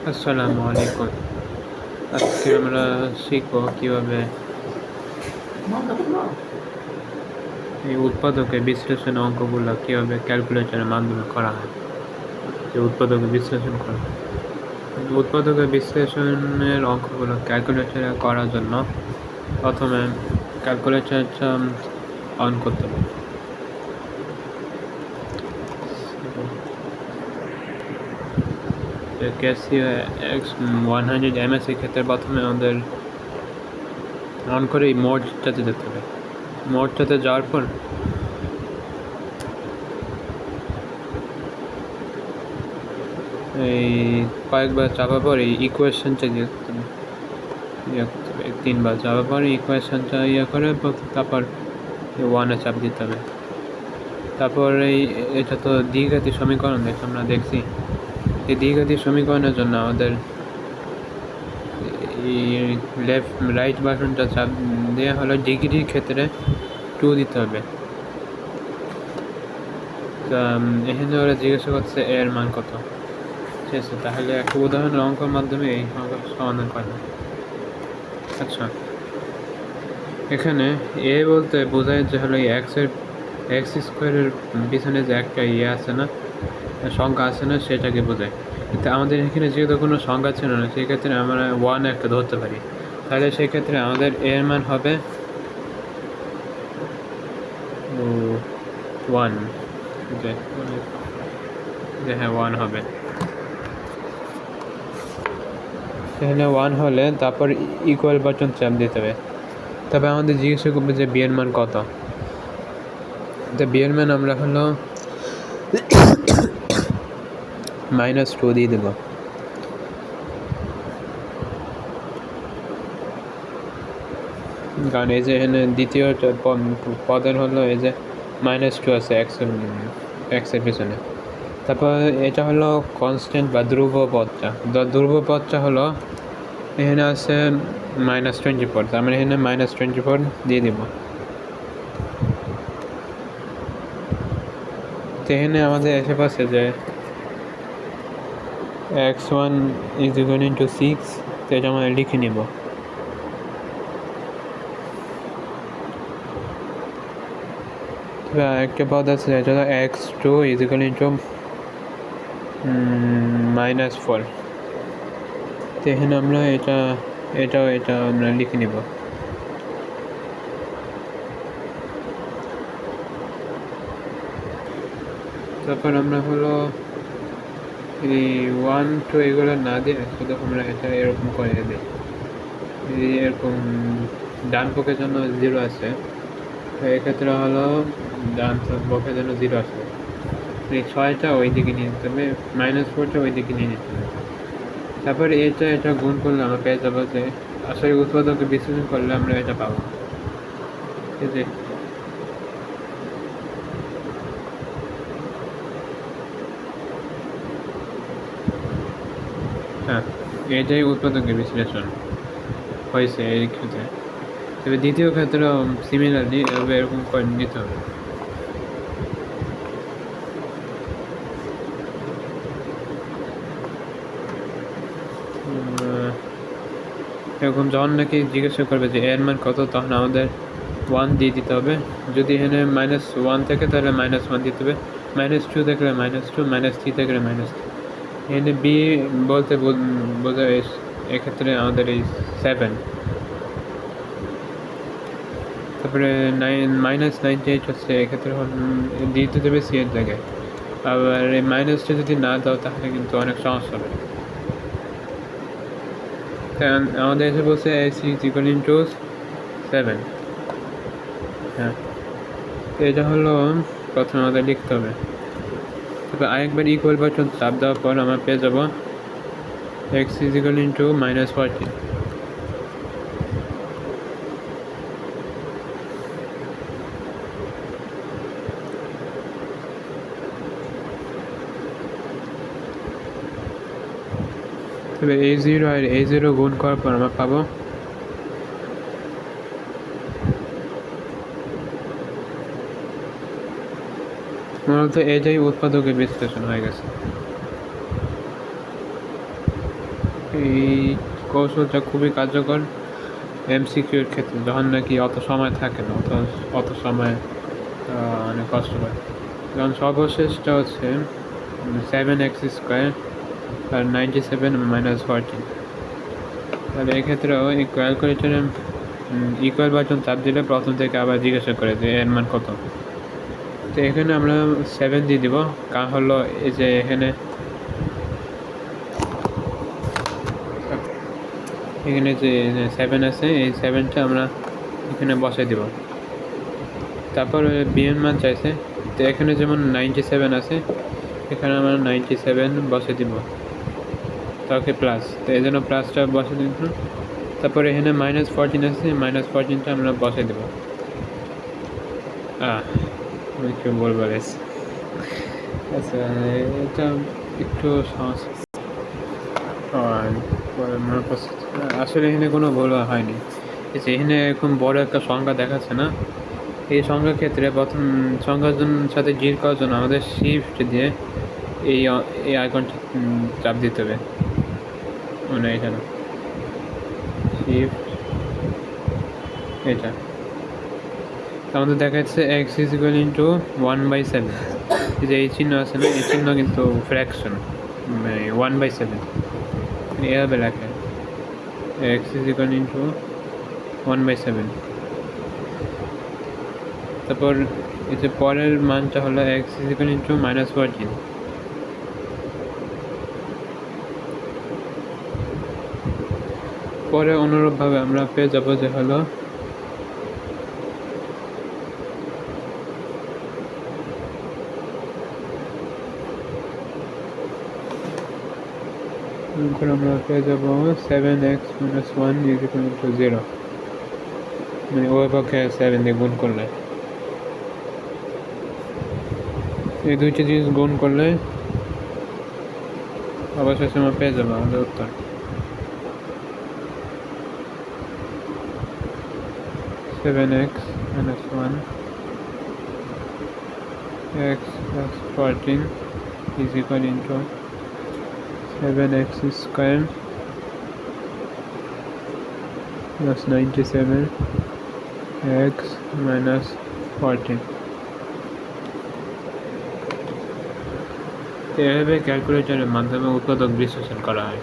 আসসালামু আলাইকুম। আজকে আমরা শিখব কিভাবে এই উৎপাদকের বিশ্লেষণ অঙ্কগুলো কিভাবে ক্যালকুলেটরের মাধ্যমে করা হয়। যে উৎপাদকের বিশ্লেষণ করা হয়, উৎপাদকের বিশ্লেষণের অঙ্কগুলো ক্যালকুলেটরে করার জন্য প্রথমে ক্যালকুলেটরটা অন করতে হবে। ক্যাসিও X100 MS ক্ষেত্রে প্রথমে আমাদের অন করে এই মোডটাতে যেতে হবে। মোডটাতে যাওয়ার পর এই কয়েকবার চাপার পর এই ইকুয়েশনটা দিয়ে করতে হবে, 3বার চাপার পর ইকুয়েশনটা করে তারপর 1-এ চাপ দিতে হবে। তারপর এটা তো দ্বিঘাতী সমীকরণ আমরা দেখছি। এই দ্বিঘাতী সমীকরণের জন্য আমাদের এই রাইট বাটনটা চাপ দেওয়া হলো ডিগ্রির ক্ষেত্রে 2 দিতে হবে। তা এখানে ওরা জিজ্ঞাসা করছে এর মান কত। ঠিক আছে, তাহলে একটা উদাহরণের অঙ্কের মাধ্যমে এই সমাধান করা। আচ্ছা, এখানে এ বলতে বোঝায় যে হলো এক্স স্কোয়ারের পিছনে যে একটা আছে না, সংখ্যা আছে না, সেটাকে বোঝায়। কিন্তু আমাদের এখানে যেহেতু কোনো সংখ্যা ছিল না, সেক্ষেত্রে আমরা 1 একটা ধরতে পারি। তাহলে সেক্ষেত্রে আমাদের এর মান হবে 1, যে হ্যাঁ 1 হবে। সেখানে 1 হলে তারপর ইকুয়াল বাটন চাপ দিতে হবে। তবে আমাদের জিজ্ঞাসা করবে যে বিয়ের মান কত। তো বিয়ের মান আমরা হলো -2 দিয়ে দেবো। কারণ এই যে এখানে দ্বিতীয় পদের হলো এই যে -2 আছে এক্সের পিছনে। তারপর এটা হলো কনস্ট্যান্ট বা ধ্রুব পদটা। ধ্রুব পদটা হলো এখানে আছে -24, তার মানে এখানে -24 দিয়ে দিব। তো এখানে আমাদের এসে পাচ্ছে যে x1 = 6, তো এটা আমরা লিখে নিব। একটা পদ আছে যেটা হলো x2 = -4, তো এখানে আমরা এটা আমরা লিখে নিব। তারপর আমরা হলো এই 1, 2 এগুলো না দিয়ে শুধু আমরা এটা এরকম করে দিই। এরকম ডান পক্ষের জন্য 0 আছে, তো এক্ষেত্রে হলো ডান পক্ষের জন্য 0 আসবে। এই 6টা ওই দিকে নিয়ে নিতে হবে, -4টা ওই দিকে নিয়ে নিতে হবে। তারপর এটা গুণ করলে আমরা পেয়ে যাবো যে আসলে উৎপাদকে বিশ্লেষণ করলে আমরা এটা পাবো। ঠিক আছে, হ্যাঁ, এটাই উৎপাদকের বিশ্লেষণ হয়েছে এই ক্ষেত্রে। তবে দ্বিতীয় ক্ষেত্রে সিমিলারলি এরকম করে নিতে হবে। এরকম যখন নাকি জিজ্ঞাসা করবে যে এর মান কত, তখন আমাদের 1 দিয়ে দিতে হবে। যদি এখানে -1 থাকে তাহলে -1 দিতে হবে, -2 থাকলে -2, -3 থাকলে -3। এখানে বি বলতে বোঝায় এক্ষেত্রে আমাদের এই 7। তারপরে -98 হচ্ছে এক্ষেত্রে দিতে দেবে সি এর জায়গায়। আবার এই -2 যদি না দাও তাহলে কিন্তু অনেক সমস্যা হবে। কারণ আমাদের এসে বলছে x = 7। হ্যাঁ, এটা হলো প্রথমে আমাদের লিখতে হবে। তারপর আরেকবার ইকুয়াল বাটন চাপ দেওয়ার পর আমরা পেয়ে যাব x = -14। তবে a0 আর a0 গুণ করার পর আমরা পাবো মূলত এটাই উৎপাদকের বিশ্লেষণ হয়ে গেছে। এই কৌশলটা খুবই কার্যকর এমসিকিউর ক্ষেত্রে, যখন নাকি অত সময় থাকে না, অত সময় অনেক কষ্ট হয়। যেমন সর্বশেষটা হচ্ছে 7x² আর 97 - 14। তাহলে এক্ষেত্রেও এই ক্যালকুলেটরে ইকুয়াল বাটন চাপ দিলে প্রথম থেকে আবার জিজ্ঞাসা করে যে এর মান কত। তো এখানে আমরা 7 দিয়ে দিব, কারণ হলো এই যে এখানে যে 7 আছে, এই 7টা আমরা এখানে বসাই দিব। তারপর বিএন মান চাইছে, তো এখানে যেমন 97 আছে, এখানে আমরা 97 বসে দিব, তাকে প্লাস, তো এই জন্য প্লাসটা বসে দিব। তারপরে এখানে -14 আছে, -14টা আমরা বসে দেব। আমি কি বলবো, আচ্ছা এটা একটু সমস্যা। আসলে এখানে কোনো ভুল হয়নি। এখানে এরকম বড় একটা সংখ্যা দেখাচ্ছে না, এই সংখ্যার ক্ষেত্রে প্রথম সংখ্যার সাথে ডিল করার জন্য আমাদের শিফট দিয়ে এই আইকনটা চাপ দিতে হবে, মানে এখানে শিফট, এটা আমাদের দেখা যাচ্ছে x = 1/7। যে এই চিহ্ন আছে না, এই চিহ্ন কিন্তু ফ্র্যাকশন, মানে 1/7 এভাবে লেখে, x = 1/7। তারপর এই যে পরের মানটা হলো x = -14। পরে অনুরূপভাবে আমরা পেয়ে যাবো যে হলো আমরা পেয়ে যাবো 7x - 1 = 0, মানে ওই পক্ষে 7 দিয়ে গুণ করলে, এই দুইটি জিনিস গুণ করলে অবশেষে আমরা পেয়ে যাবো আমাদের উত্তর। (7x - 1) x + 14 = 7x² + 97 x - 14। এভাবে ক্যালকুলেটরের মাধ্যমে উৎপাদক বিশ্লেষণ করা হয়।